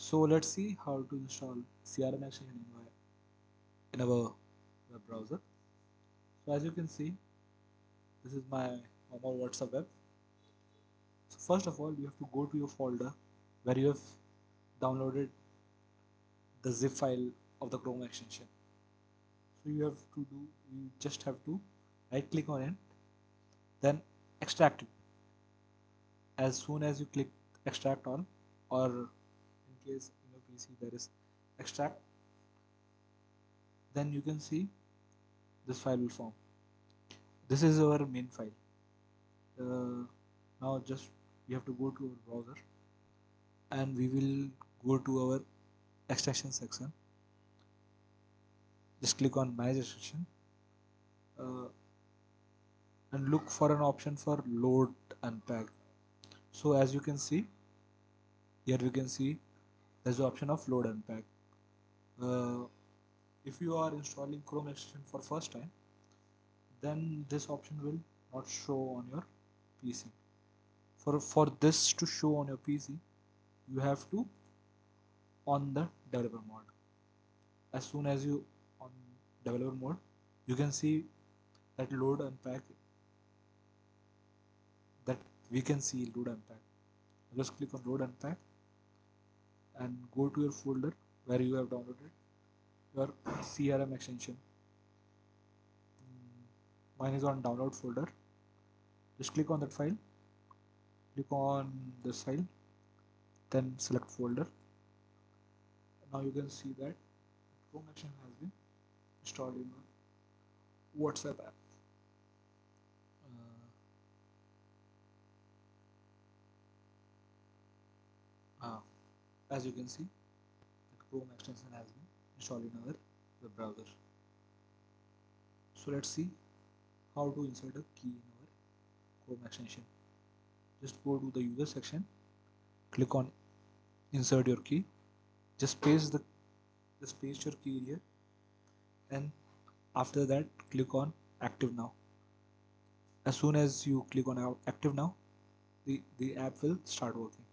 So let's see how to install CRM extension in our web browser. So as you can see, this is my normal WhatsApp web. So first of all, you have to go to your folder where you have downloaded the zip file of the Chrome extension. So you just have to right click on it, then extract it. As soon as you click extract all, or in case in your PC there is extract, then you can see this file will form. This is our main file. Now just we have to go to our browser and we will go to our extraction section. Just click on manage extraction uh, and look for an option for load unpack. So as you can see here, we can see there's the option of load unpack. uh, if you are installing Chrome extension for first time, then this option will not show on your PC. For this to show on your PC, you have to on the developer mode. As soon as you on developer mode, you can see that load unpack, that we can see load unpack. Just click on load unpack and go to your folder where you have downloaded your CRM extension. Mine is on download folder. Just click on that file, click on this file, then select folder. Now you can see that Chrome extension has been installed in your WhatsApp app. Uh, as you can see, the Chrome extension has been installed in our web browser. So let's see how to insert a key in our Chrome extension. Just go to the user section, click on insert your key, just paste your key here, and after that click on active now. As soon as you click on active now, the app will start working.